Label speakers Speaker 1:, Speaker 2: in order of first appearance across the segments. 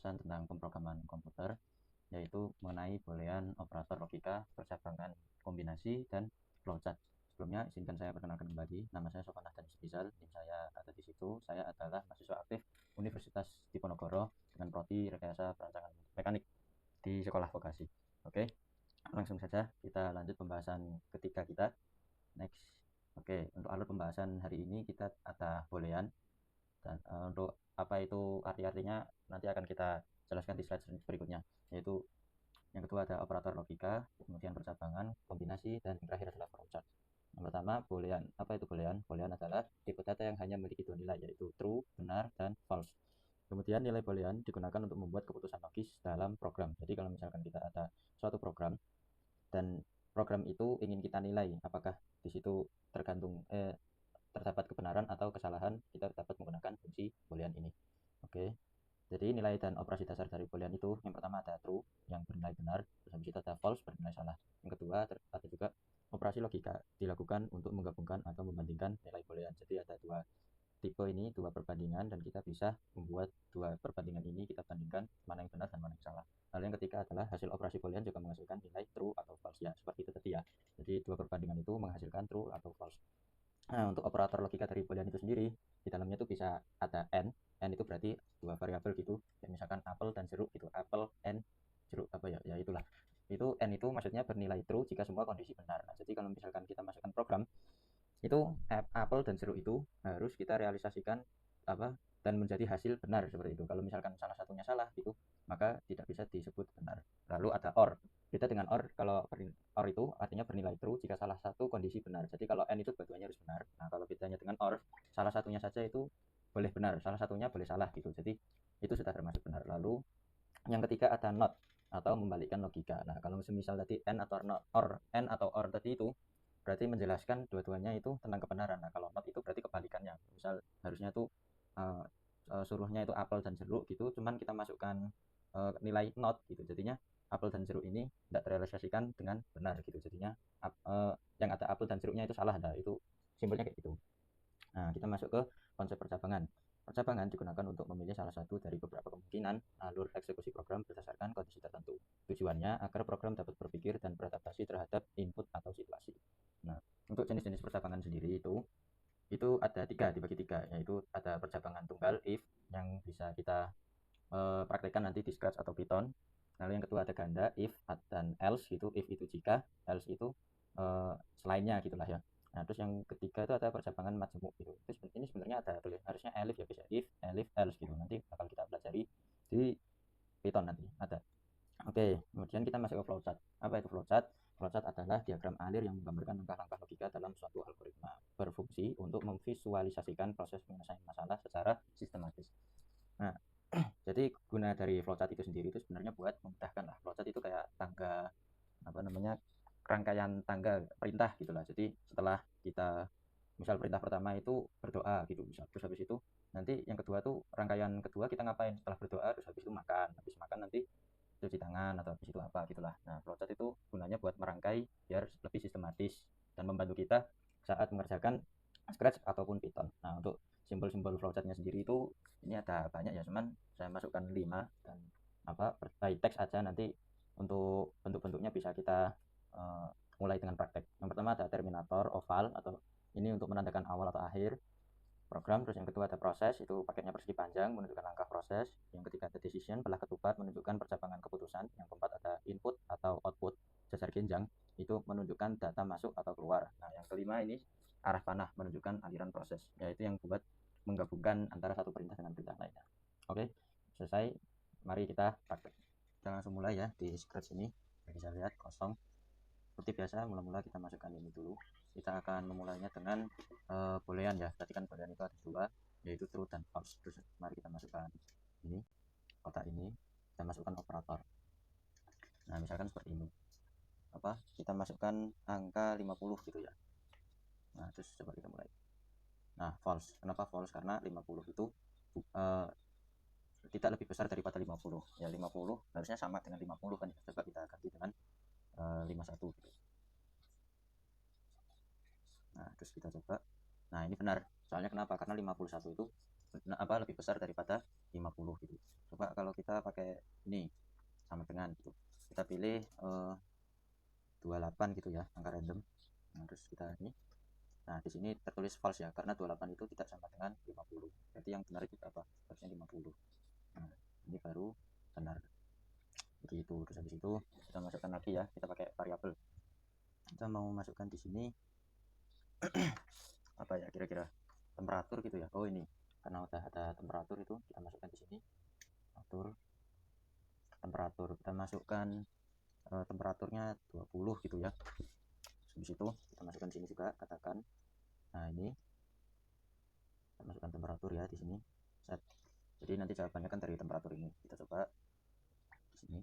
Speaker 1: pembahasan tentang pemrograman komputer, yaitu mengenai boolean, operator logika, percabangan, kombinasi, dan flowchart. Sebelumnya izinkan saya perkenalkan kembali, nama saya Sofwan Ahdan Rizal, NIM saya ada di situ. Saya adalah mahasiswa aktif Universitas Diponegoro dengan prodi Rekayasa Perancangan Mekanik di Sekolah Vokasi. Oke, langsung saja kita lanjut pembahasan ketiga kita. Next. Oke, untuk alur pembahasan hari ini kita ada boolean, dan untuk apa itu arti-artinya nanti akan kita jelaskan di slide berikutnya, yaitu yang kedua ada operator logika, kemudian percabangan, kombinasi, dan yang terakhir adalah flowchart. Yang pertama, boolean. Apa itu boolean? Boolean adalah tipe data yang hanya memiliki dua nilai, yaitu true, benar, dan false. Kemudian nilai boolean digunakan untuk membuat keputusan logis dalam program. Jadi kalau misalkan kita ada suatu program dan program itu ingin kita nilai apakah di situ terdapat kebenaran atau kesalahan, kita dapat menggunakan fungsi boolean ini. Oke. Jadi nilai dan operasi dasar dari boolean itu, yang pertama ada true yang bernilai benar, terus habis itu ada false bernilai salah. Yang kedua ada juga operasi logika dilakukan untuk menggabungkan atau membandingkan nilai boolean. Jadi ada dua tipe ini, dua perbandingan, dan kita bisa membuat dua perbandingan ini, kita bandingkan mana yang benar dan mana yang salah. Lalu yang ketiga adalah hasil operasi boolean juga menghasilkan nilai true atau false, ya seperti itu tadi ya. Jadi dua perbandingan itu menghasilkan true atau false. Nah, untuk operator logika dari boolean itu sendiri, di dalamnya itu bisa ada n itu berarti dua variabel gitu, ya misalkan apel dan jeruk gitu, apel and jeruk apa ya, itulah. Itu n itu maksudnya bernilai true jika semua kondisi benar. Nah, jadi kalau misalkan kita masukkan program, itu apel dan jeruk itu harus kita realisasikan apa dan menjadi hasil benar seperti itu. Kalau misalkan salah satunya salah gitu, maka tidak bisa disebut benar. Lalu ada or. Beda dengan or, kalau or itu artinya bernilai true jika salah satu kondisi benar. Jadi kalau n itu dua-duanya harus benar. Nah, kalau bedanya dengan or, salah satunya saja itu boleh benar, salah satunya boleh salah gitu. Jadi itu sudah termasuk benar. Lalu yang ketiga ada not atau membalikkan logika. Nah, kalau semisal tadi n atau or tadi itu berarti menjelaskan dua-duanya itu tentang kebenaran. Nah, kalau not itu berarti kebalikannya. Misal harusnya tuh suruhnya itu apel dan jeruk gitu, cuman kita masukkan nilai not gitu. Jadinya apel dan jeruk ini tidak terrealisasikan dengan benar gitu. Jadinya yang ada apel dan jeruknya itu salah. Nah, itu simpelnya kayak gitu. Nah, kita masuk ke konsep percabangan. Percabangan digunakan untuk memilih salah satu dari beberapa kemungkinan alur eksekusi program berdasarkan kondisi tertentu. Tujuannya agar program dapat berpikir dan beradaptasi terhadap input atau situasi. Nah, untuk jenis-jenis percabangan sendiri itu ada tiga, dibagi tiga, yaitu ada percabangan tunggal if yang bisa kita praktekkan nanti di Scratch atau Python. Lalu yang kedua ada ganda if dan else gitu, if itu jika, else itu selainnya gitulah ya. Nah, terus yang ketiga itu ada percabangan majemuk gitu. Ini sebenarnya ada harusnya elif ya, bisa if, elif, else gitu. Nanti bakal kita pelajari di Python nanti ada. Oke, kemudian kita masuk ke flowchart. Apa itu flowchart? Flowchart adalah diagram alir yang menggambarkan langkah-langkah logika dalam suatu algoritma, berfungsi untuk memvisualisasikan proses penyelesaian masalah secara sistematis. Nah, jadi guna dari flowchart itu sendiri itu sebenarnya buat memudahkan lah. Flowchart itu kayak tangga apa namanya, rangkaian tangga perintah gitulah. Jadi setelah kita misal perintah pertama itu berdoa gitu, misal terus habis itu nanti yang kedua tuh rangkaian kedua kita ngapain setelah berdoa, terus habis itu makan, habis makan nanti cuci tangan atau habis itu apa gitulah. Nah, flowchart itu gunanya buat merangkai biar lebih sistematis dan membantu kita saat mengerjakan Scratch ataupun Python. Nah, untuk simbol-simbol flowchartnya sendiri itu ini ada banyak ya, cuman saya masukkan 5 dan apa by text aja, nanti untuk bentuk-bentuknya bisa kita mulai dengan praktek. Yang pertama ada terminator oval, atau ini untuk menandakan awal atau akhir program. Terus yang kedua ada proses, itu paketnya persegi panjang menunjukkan langkah proses. Yang ketiga ada decision, belah ketupat menunjukkan percabangan keputusan. Yang keempat ada input atau output, jajar genjang, itu menunjukkan data masuk atau keluar. Nah, yang kelima ini arah panah menunjukkan aliran proses, yaitu yang buat menggabungkan antara satu perintah dengan perintah lainnya. Oke, selesai. Mari kita praktek. Kita langsung mulai ya di Scratch ini. Bisa lihat kosong. Seperti biasa, mula-mula kita masukkan ini dulu. Kita akan memulainya dengan boolean ya. Tadi kan boolean itu ada dua, yaitu true dan false. Terus mari kita masukkan ini, kotak ini, kita masukkan operator. Nah, misalkan seperti ini. Kita masukkan angka 50 gitu ya. Nah, terus coba kita mulai. Nah, false. Kenapa false? Karena 50 itu tidak lebih besar daripada 50. Ya, 50 harusnya sama dengan 50 kan. Coba kita ganti dengan 51 gitu. Nah, terus kita coba. Nah, ini benar. Soalnya kenapa? Karena 51 itu lebih besar daripada 50 gitu. Coba kalau kita pakai ini sama dengan gitu. Kita pilih 28 gitu ya, angka random. Nah, terus kita ini. Nah, di sini tertulis false ya, karena 28 itu tidak sama dengan 50. Jadi yang benar itu apa? Harusnya 50. Nah, ini baru benar. Begitu. Terus habis itu kita masukkan lagi ya, kita pakai variabel. Kita mau masukkan di sini apa ya kira-kira? Temperatur gitu ya. Oh, ini. Karena udah ada temperatur itu, kita masukkan di sini. Temperatur. Kita masukkan temperaturnya 20 gitu ya. Habis itu kita masukkan di sini juga, katakan. Nah, ini kita masukkan temperatur ya di sini. Set. Jadi nanti jawabannya kan dari temperatur ini. Kita coba di sini.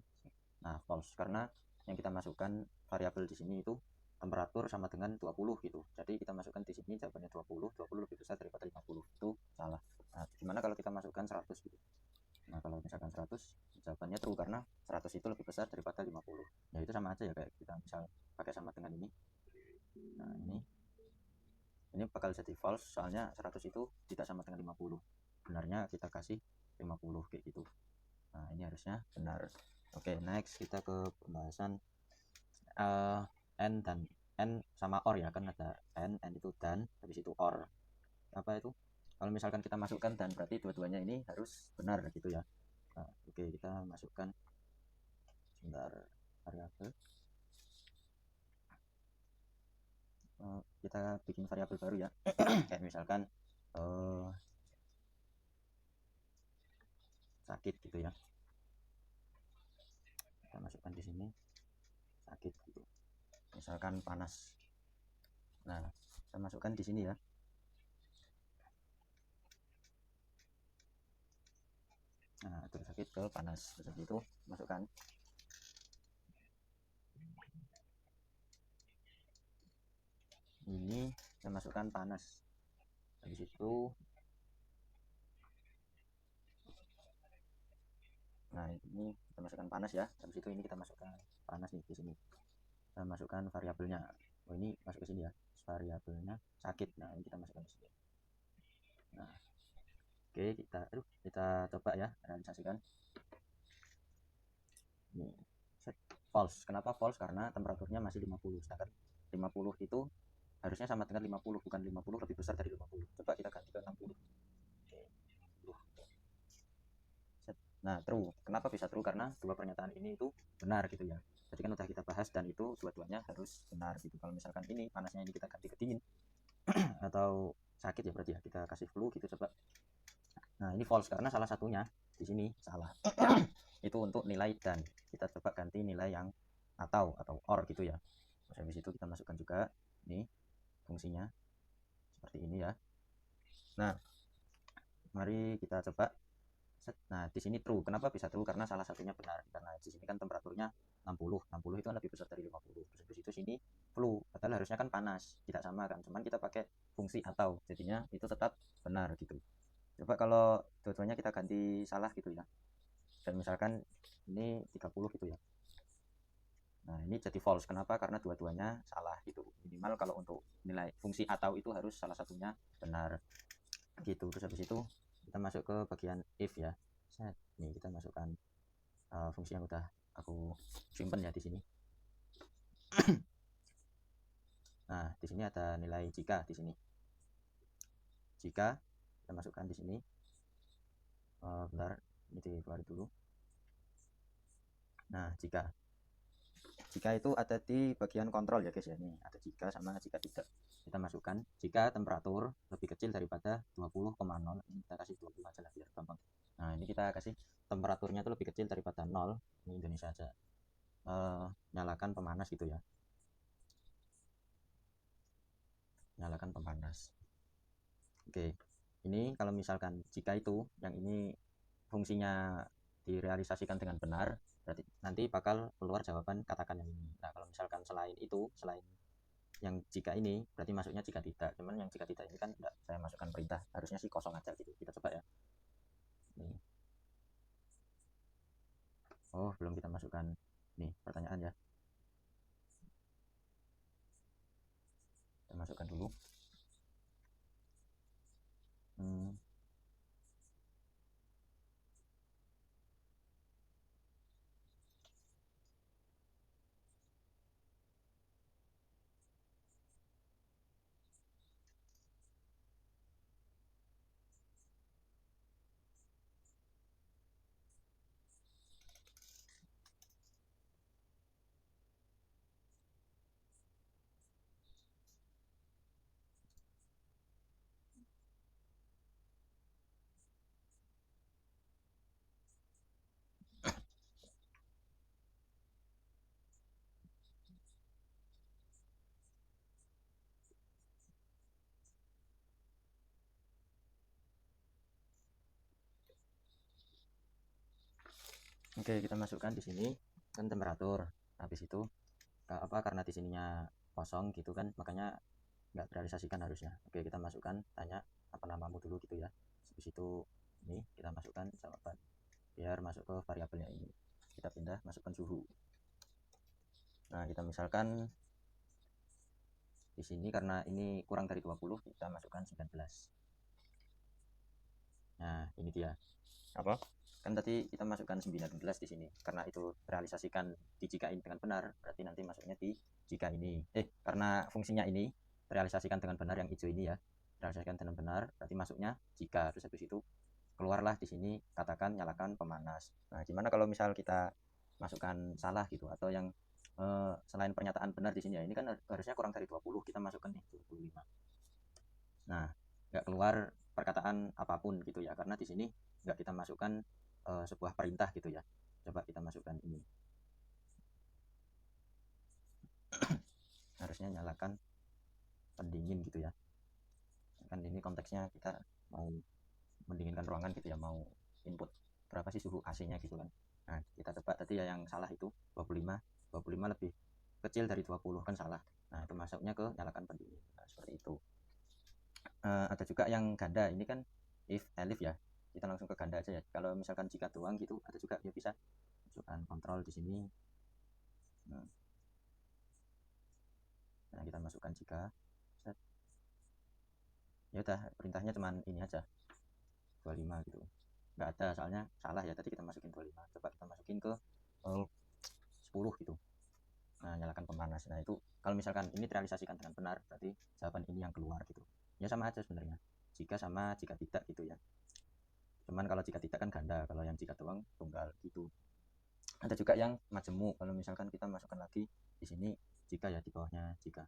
Speaker 1: Nah, false karena yang kita masukkan variabel di sini itu temperatur sama dengan 20 gitu. Jadi kita masukkan di sini jawabannya 20 lebih besar daripada 50. Itu salah. Nah, gimana kalau kita masukkan 100 gitu? Nah, kalau misalkan 100 jawabannya true karena 100 itu lebih besar daripada 50. Ya itu sama aja ya, kayak kita misal pakai sama dengan ini. Nah, ini bakal jadi false soalnya 100 itu tidak sama dengan 50. Benarnya kita kasih 50 kayak gitu. Nah, ini harusnya benar. Oke, next kita ke pembahasan n dan n sama or ya, kan ada n itu dan, habis itu or. Apa itu? Kalau misalkan kita masukkan dan, berarti dua-duanya ini harus benar gitu ya. Nah, oke, kita masukkan sebentar variabel. Kita bikin variabel baru ya. Kayak misalkan sakit gitu ya. Kita masukkan di sini sakit gitu. Misalkan panas. Nah, kita masukkan di sini ya. Nah, terus sakit ke panas. Terus itu masukkan. Ini saya masukkan panas. Habis itu nah, ini kita masukkan panas ya. Habis itu ini kita masukkan panas nih di sini. Kita masukkan variabelnya. Oh, ini masuk ke sini ya. Variabelnya sakit. Nah, ini kita masukkan di sini. Nah, oke, kita coba ya realisasikan. Ini set false. Kenapa false? Karena temperaturnya masih 50. Sedangkan 50 itu harusnya sama dengan 50, bukan 50 lebih besar dari 50. Coba kita ganti ke 60. Nah, true. Kenapa bisa true? Karena dua pernyataan ini itu benar gitu ya. Jadi kan udah kita bahas dan itu dua-duanya harus benar gitu. Kalau misalkan ini panasnya ini kita ganti ke dingin atau sakit ya, berarti ya kita kasih flu gitu coba. Nah, ini false karena salah satunya di sini salah. Itu untuk nilai dan. Kita coba ganti nilai yang atau or gitu ya. Terus habis itu kita masukkan juga ini fungsinya seperti ini ya. Nah, mari kita coba. Nah, di sini true. Kenapa bisa true? Karena salah satunya benar. Karena di sini kan temperaturnya 60. 60 itu kan lebih besar dari 50. Terus habis itu sini flu. Padahal harusnya kan panas. Tidak sama kan. Cuman kita pakai fungsi atau. Jadinya itu tetap benar gitu. Coba kalau dua-duanya kita ganti salah gitu ya. Dan misalkan ini 30 gitu ya. Nah, ini jadi false. Kenapa? Karena dua-duanya salah gitu. Minimal kalau untuk nilai fungsi atau itu harus salah satunya benar. Gitu. Terus habis itu kita masuk ke bagian if ya. Set. Nih kita masukkan fungsi yang udah aku simpen ya di sini. Nah, di sini ada nilai jika di sini. Jika kita masukkan di sini. Bentar, ini dikeluarin dulu. Nah, jika itu ada di bagian kontrol ya guys ya. Ini ada jika sama jika tidak. Kita masukkan jika temperatur lebih kecil daripada 20,0. Ini kita kasih 20 aja lah biar gampang. Nah, ini kita kasih temperaturnya itu lebih kecil daripada 0. Ini Indonesia aja. Nyalakan pemanas gitu ya. Nyalakan pemanas. Oke. Ini kalau misalkan jika itu yang ini fungsinya direalisasikan dengan benar, berarti nanti bakal keluar jawaban katakan yang ini. Nah, kalau misalkan selain itu, selain yang jika ini, berarti masuknya jika tidak. Cuman yang jika tidak ini kan tidak saya masukkan perintah, harusnya sih kosong aja gitu. Kita coba ya. Nih. Oh, belum kita masukkan. Nih, pertanyaan ya. Kita masukkan dulu. Oke, kita masukkan di sini kan temperatur. Habis itu karena di sininya kosong gitu kan, makanya nggak terrealisasikan harusnya. Oke, kita masukkan, tanya apa namamu dulu gitu ya. Habis itu ini kita masukkan jawaban biar masuk ke variabelnya ini. Kita pindah, masukkan suhu. Nah, kita misalkan di sini karena ini kurang dari 20, kita masukkan 19. Nah, ini dia. Apa? Kan tadi kita masukkan 19 di sini. Karena itu realisasikan di jika ini dengan benar, berarti nanti masuknya di jika ini. Karena fungsinya ini realisasikan dengan benar yang hijau ini ya. Realisasikan dengan benar, berarti masuknya jika. Terus habis itu keluarlah di sini katakan nyalakan pemanas. Nah, gimana kalau misal kita masukkan salah gitu atau yang selain pernyataan benar di sini ya. Ini kan harusnya kurang dari 20, kita masukkan nih 25. Nah, nggak keluar perkataan apapun gitu ya, karena di sini nggak kita masukkan sebuah perintah gitu ya. Coba kita masukkan ini. Harusnya nyalakan pendingin gitu ya. Kan ini konteksnya kita mau mendinginkan ruangan gitu ya, mau input berapa sih suhu AC-nya gitu kan. Nah, kita tebak tadi ya yang salah itu 25. 25 lebih kecil dari 20 kan salah. Nah, itu masuknya ke nyalakan pendingin. Nah, seperti itu. Ada juga yang ganda, ini kan if elif ya, kita langsung ke ganda aja ya. Kalau misalkan jika doang gitu ada juga ya, bisa masukkan kontrol di sini. Nah, kita masukkan jika set. Ya udah, perintahnya cuman ini aja 25 gitu, nggak ada soalnya salah ya, tadi kita masukin 25. Coba kita masukin ke 10 gitu. Nah, nyalakan pemanas. Nah, itu kalau misalkan ini terrealisasikan dengan benar, berarti jawaban ini yang keluar gitu ya. Sama aja sebenarnya, jika sama jika tidak gitu ya. Cuman kalau jika tidak kan ganda, kalau yang jika doang tunggal gitu. Ada juga yang majemuk, kalau misalkan kita masukkan lagi di sini jika ya, di bawahnya jika.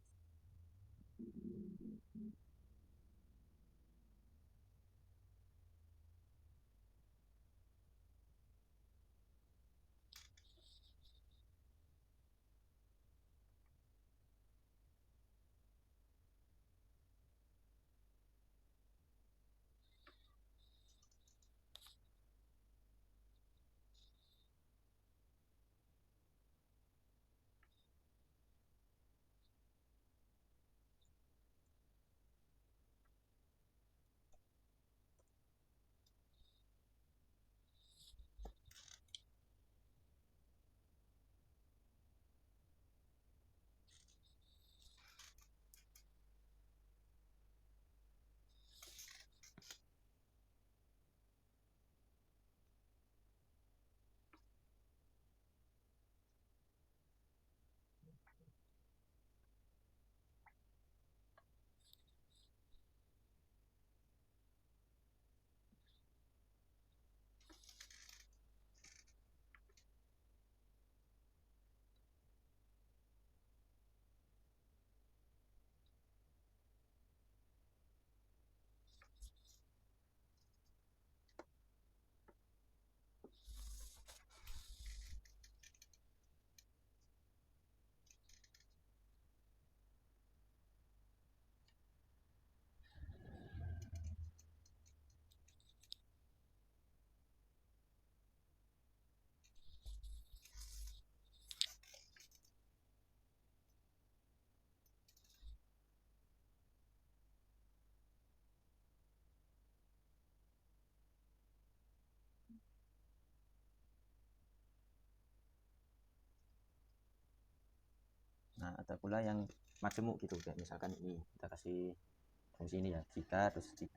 Speaker 1: Nah, ada pula yang majemuk gitu, kayak misalkan ini kita kasih fungsi ini ya, jika, terus jika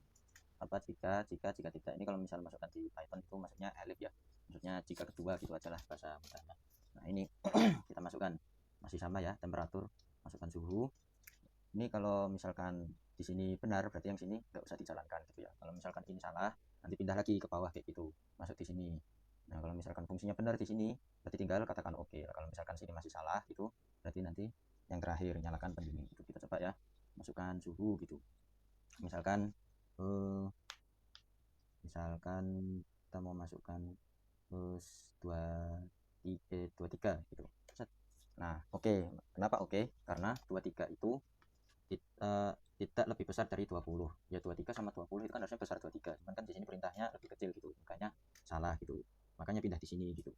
Speaker 1: tidak. Ini kalau misal masukkan di Python itu maksudnya elif ya, maksudnya jika kedua gitu aja lah bahasa mudahnya. Nah, ini kita masukkan masih sama ya, temperatur, masukkan suhu. Ini kalau misalkan di sini benar, berarti yang sini nggak usah dijalankan gitu ya. Kalau misalkan ini salah, nanti pindah lagi ke bawah kayak gitu, masuk di sini. Nah, kalau misalkan fungsinya benar di sini, berarti tinggal katakan oke. Kalau misalkan sini masih salah gitu, berarti nanti yang terakhir nyalakan pendingin itu. Kita coba ya, masukkan suhu gitu. Misalkan kita mau masukkan 23 gitu. Nah, oke. Kenapa oke? Karena 23 itu tidak lebih besar dari 20. Ya 23 sama 20 itu kan harusnya besar 23. Cuman kan di sini perintahnya lebih kecil gitu. Makanya salah gitu. Makanya pindah di sini gitu.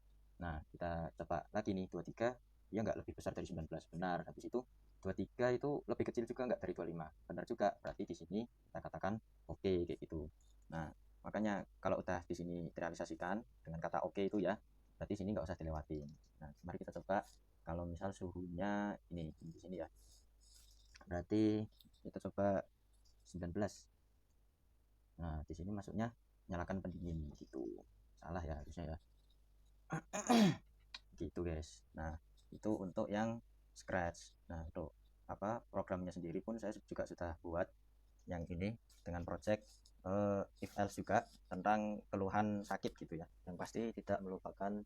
Speaker 1: benar. Habis itu 23 itu lebih kecil juga nggak dari 25, benar juga. Berarti di sini kita katakan oke, kayak gitu. Nah, makanya kalau udah di sini direalisasikan dengan kata oke itu ya, berarti sini nggak usah dilewatin. Nah, mari kita coba kalau misal suhunya ini di sini ya, berarti kita coba 19. Nah, di sini masuknya nyalakan pendingin gitu. Salah ya harusnya ya. Gitu guys. Nah, itu untuk yang Scratch. Nah, untuk apa programnya sendiri pun saya juga sudah buat yang ini dengan project if else juga tentang keluhan sakit gitu ya, yang pasti tidak melupakan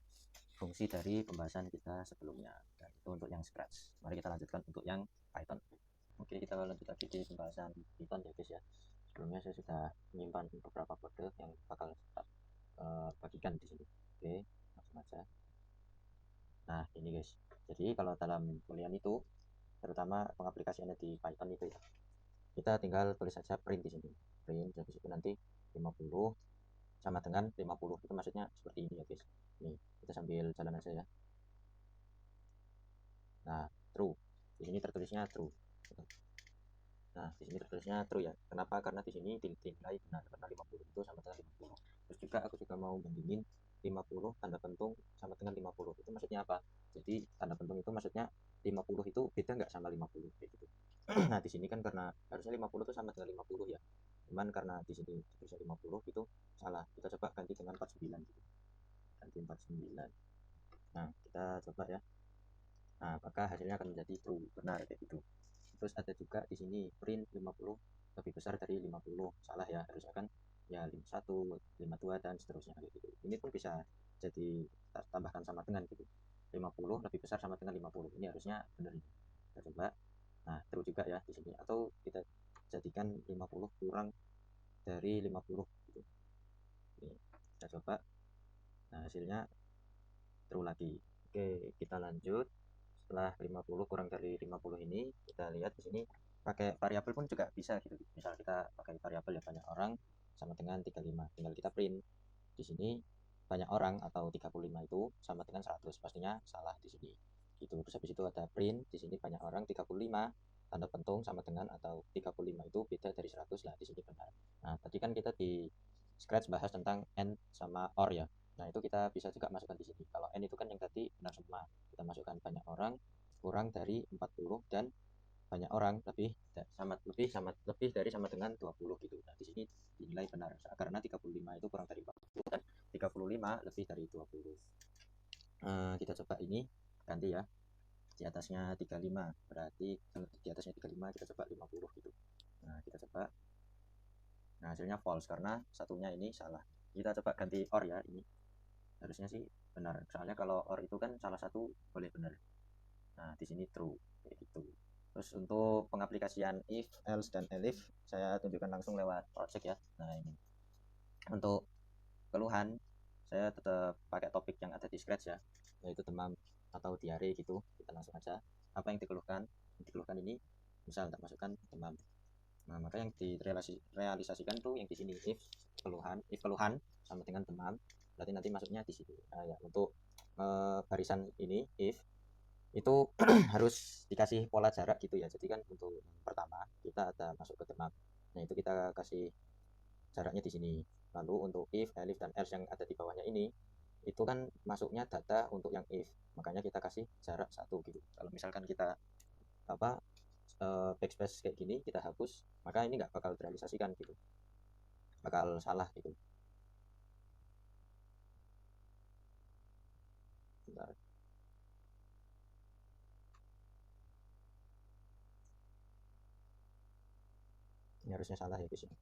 Speaker 1: fungsi dari pembahasan kita sebelumnya. Dan itu untuk yang Scratch. Mari kita lanjutkan untuk yang Python. Oke, kita lanjut lagi di pembahasan Python ya guys ya. Sebelumnya saya sudah menyimpan beberapa kode yang bakal saya bagikan di sini. Oke, langsung aja. Nah, ini guys. Jadi kalau dalam kuliah itu, terutama pengaplikasiannya di Python itu ya, kita tinggal tulis saja print di sini. Print, habis itu nanti 50 sama dengan 50. Itu maksudnya seperti ini ya guys. Nih, kita sambil jalan aja ya. Nah, true. Di sini tertulisnya true. Nah, di sini tertulisnya true ya. Kenapa? Karena di sini dinilai benar, karena 50 itu sama dengan 50. Terus juga aku juga mau bandingin 50 tanda pentung sama dengan 50. Itu maksudnya apa? Jadi tanda pentung itu maksudnya 50 itu beda nggak sama 50 kayak gitu. Nah, di sini kan karena harusnya 50 itu sama dengan 50 ya. Cuman karena di sini bisa 50 itu salah. Kita coba ganti dengan 49 gitu. Ganti 49. Nah, kita coba ya. Nah, apakah hasilnya akan menjadi true, benar kayak gitu. Terus ada juga di sini print 50 lebih besar dari 50. Salah ya, harusnya kan ya 51, 52 dan seterusnya gitu. Ini pun bisa jadi tambahkan sama dengan gitu. 50 lebih besar sama dengan 50. Ini harusnya benar ini. Kita coba. Nah, true juga ya di sini, atau kita jadikan 50 kurang dari 50 gitu. Ini kita coba. Nah, hasilnya true lagi. Oke, kita lanjut. Setelah 50 kurang dari 50 ini, kita lihat di sini pakai variabel pun juga bisa gitu. Misal kita pakai variabel ya banyak orang sama dengan 35. Tinggal kita print. Di sini banyak orang atau 35 itu sama dengan 100. Pastinya salah di sini. Gitu. Terus habis itu ada print, di sini banyak orang 35 tanda pentung sama dengan atau 35 itu beda dari 100 lah, di sini benar. Nah, tadi kan kita di Scratch bahas tentang and sama or ya. Nah, itu kita bisa juga masukkan di sini. Kalau n itu kan yang tadi benar semua. Kita masukkan banyak orang kurang dari 40 dan banyak orang lebih dari sama dengan 20 gitu. Nah, di sini dinilai benar karena 35 itu kurang dari 40 dan 35 lebih dari 20. Kita coba ini ganti ya. Di atasnya 35, berarti di atasnya 35 kita coba 50 gitu. Nah, kita coba. Nah, hasilnya false karena satunya ini salah. Kita coba ganti or ya, ini harusnya sih benar. Soalnya kalau or itu kan salah satu boleh benar. Nah, di sini true kayak gitu. Terus untuk pengaplikasian if, else, dan elif saya tunjukkan langsung lewat project ya. Nah, ini untuk keluhan saya tetap pakai topik yang ada di Scratch ya, yaitu demam atau diare gitu. Kita langsung aja. Apa yang dikeluhkan? Yang dikeluhkan ini misal tak masukkan demam. Nah, maka yang direalisasikan tuh yang di sini if keluhan sama dengan demam, berarti nanti masuknya di sini. Nah, ya untuk barisan ini if itu harus dikasih pola jarak gitu ya. Jadi kan untuk pertama kita ada masuk ke demam. Nah, itu kita kasih jaraknya di sini. Lalu untuk if, elif, dan else yang ada di bawahnya ini itu kan masuknya data untuk yang if. Makanya kita kasih jarak 1 gitu. Kalau misalkan kita apa backspace kayak gini kita hapus, maka ini nggak bakal terrealisasikan gitu, bakal salah gitu. Bentar. Ini harusnya salah ya guys ya,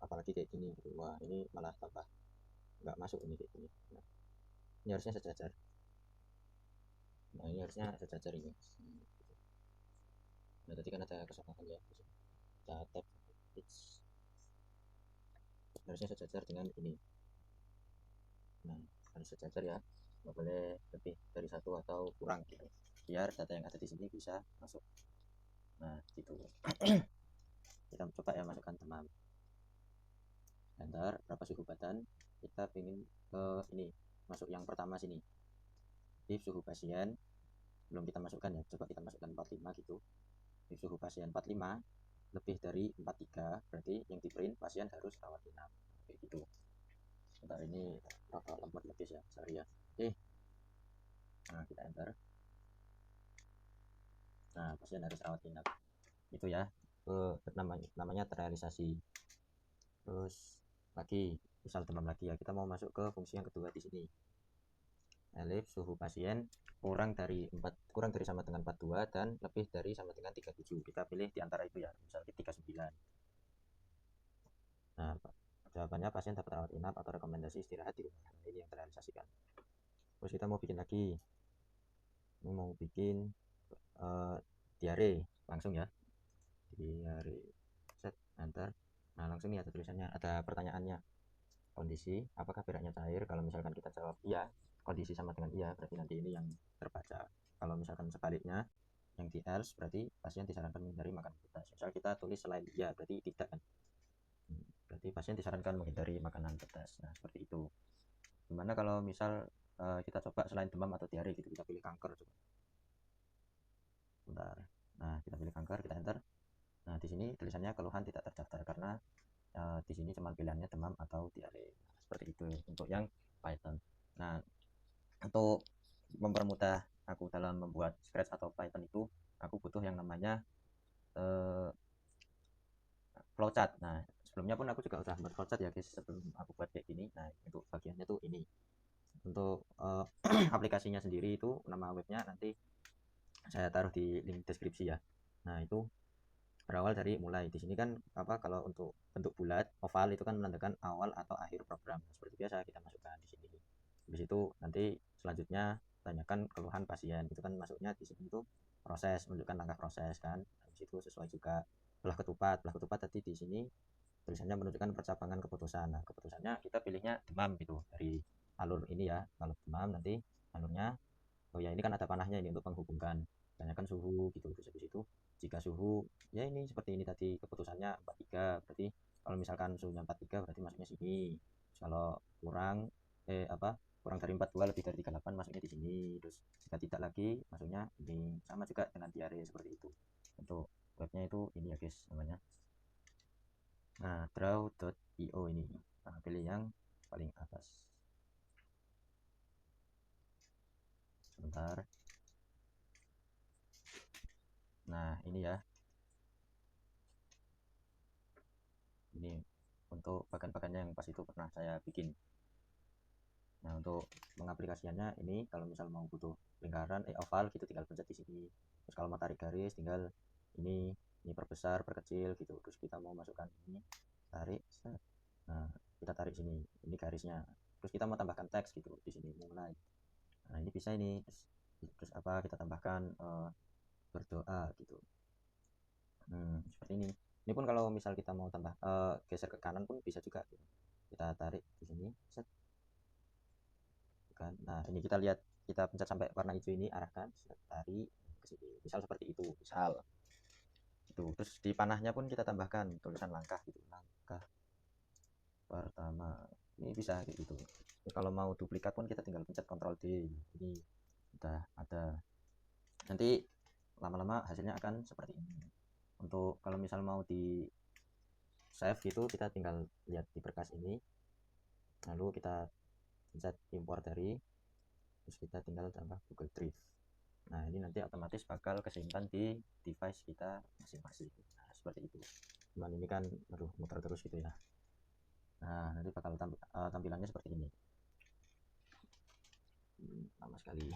Speaker 1: apalagi kayak gini gitu. Wah, ini malah tambah nggak masuk ini kayak gini. Nah, ini harusnya sejajar. Nah, ini harusnya sejajar ini. Nah, tadi kan ada kesalahan ya, kita tap it's harusnya sejajar dengan ini. Nah, harus sejajar ya, nggak boleh lebih dari 1 atau kurang gitu, biar data yang ada di sini bisa masuk. Nah, gitu. Kita coba ya masukkan demam. Bentar, berapa suhu badan? Kita ingin ke ini, masuk yang pertama sini. if suhu pasien, belum kita masukkan ya, coba kita masukkan 45 gitu. If suhu pasien 45 lebih dari 43, berarti yang di print pasien harus rawat inap, kayak gitu. Sebentar, ini lemot ya guys ya, sorry ya. Oke, nah kita enter. Nah, pasien harus rawat inap itu ya, namanya terrealisasi. Terus lagi misal demam lagi ya, kita mau masuk ke fungsi yang kedua di sini. Elif suhu pasien kurang dari sama dengan 42 dan lebih dari sama dengan 37. Kita pilih di antara itu ya, misalnya 39. Nah, jawabannya pasien dapat rawat inap atau rekomendasi istirahat di rumah. Nah, ini yang terrealisasikan. Terus kita mau bikin lagi. Ini mau bikin diare langsung ya. Diare. Set, enter. Nah, langsung nih ada tulisannya, ada pertanyaannya. Kondisi, apakah beraknya cair? Kalau misalkan kita jawab iya, kondisi sama dengan iya, berarti nanti ini yang terbaca. Kalau misalkan sebaliknya, yang di else berarti pasien disarankan menghindari makan pedas. Misal kita tulis selain iya, berarti tidak kan. Berarti pasien disarankan menghindari makanan pedas. Nah, seperti itu. Gimana kalau misal kita coba selain demam atau diare gitu, kita pilih kanker coba. Bentar. Nah, kita pilih kanker, kita enter. Nah, di sini tulisannya keluhan tidak terdaftar karena di sini cuma pilihannya demam atau diare. Nah, seperti itu untuk yang Python. Nah, untuk mempermudah aku dalam membuat Scratch atau Python itu, aku butuh yang namanya flowchart. Nah, sebelumnya pun aku juga udah buat flowchart ya guys, sebelum aku buat kayak gini. Nah, untuk bagiannya tuh ini. Untuk aplikasinya sendiri itu nama webnya nanti saya taruh di link deskripsi ya. Nah, itu berawal dari mulai. Di sini kan apa, kalau untuk bentuk bulat oval itu kan menandakan awal atau akhir program. Seperti biasa kita masukkan di sini. Habis itu nanti selanjutnya tanyakan keluhan pasien. Itu kan masuknya di sini itu proses, menunjukkan langkah proses kan. Habis itu sesuai juga belah ketupat. Belah ketupat tadi di sini tulisannya menunjukkan percabangan keputusan. Nah, keputusannya kita pilihnya demam gitu dari alur ini ya. Kalau demam nanti alurnya, oh ya ini kan ada panahnya ini untuk menghubungkan. Tanyakan suhu gitu. Terus habis itu jika suhu ya ini seperti ini tadi, keputusannya 43, berarti kalau misalkan suhunya 43 berarti masuknya sini. Kalau kurang kurang dari 42 lebih dari 38 masuknya di sini. Terus jika tidak lagi masuknya ini. Sama juga dengan diare seperti itu. Untuk webnya itu ini ya guys namanya. Nah, draw.io ini. Nah, pilih yang paling atas. Sebentar. Nah, ini ya. Ini untuk bagan-bagannya yang pas itu pernah saya bikin. Nah, untuk mengaplikasikannya ini kalau misal mau butuh lingkaran oval gitu tinggal pencet di sini. Terus kalau mau tarik garis tinggal ini perbesar, perkecil gitu. Terus kita mau masukkan ini, tarik. Nah, kita tarik sini. Ini garisnya. Terus kita mau tambahkan teks gitu di sini mulai. Nah, ini bisa ini. Terus apa kita tambahkan berdoa gitu. Seperti ini. Ini pun kalau misal kita mau tambah geser ke kanan pun bisa juga gitu. Kita tarik di sini, set. Kan. Nah, ini kita lihat, kita pencet sampai warna hijau ini, arahkan, tarik ke sini. Misal seperti itu, misal. Itu. Terus di panahnya pun kita tambahkan tulisan langkah gitu, langkah pertama. Ini bisa gitu. Terus kalau mau duplikat pun kita tinggal pencet Ctrl D. Ini udah ada. Nanti lama-lama hasilnya akan seperti ini. Untuk kalau misal mau di save gitu, kita tinggal lihat di berkas ini, lalu kita pencet impor dari, terus kita tinggal tambah Google Drive. Nah, ini nanti otomatis bakal kesimpan di device kita masing-masing. Nah, seperti itu. Cuman ini kan muter terus gitu ya. Nah, nanti bakal tampilannya seperti ini. Lama sekali.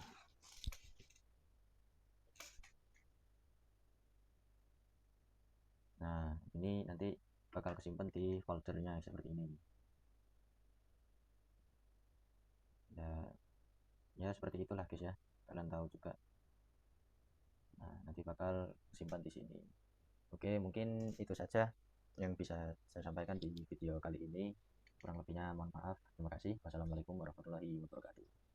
Speaker 1: Nah, ini nanti bakal kesimpan di foldernya seperti ini. Ya seperti itulah guys ya, kalian tahu juga. Nah, nanti bakal simpan di sini. Oke, mungkin itu saja yang bisa saya sampaikan di video kali ini. Kurang lebihnya mohon maaf. Terima kasih. Wassalamualaikum warahmatullahi wabarakatuh.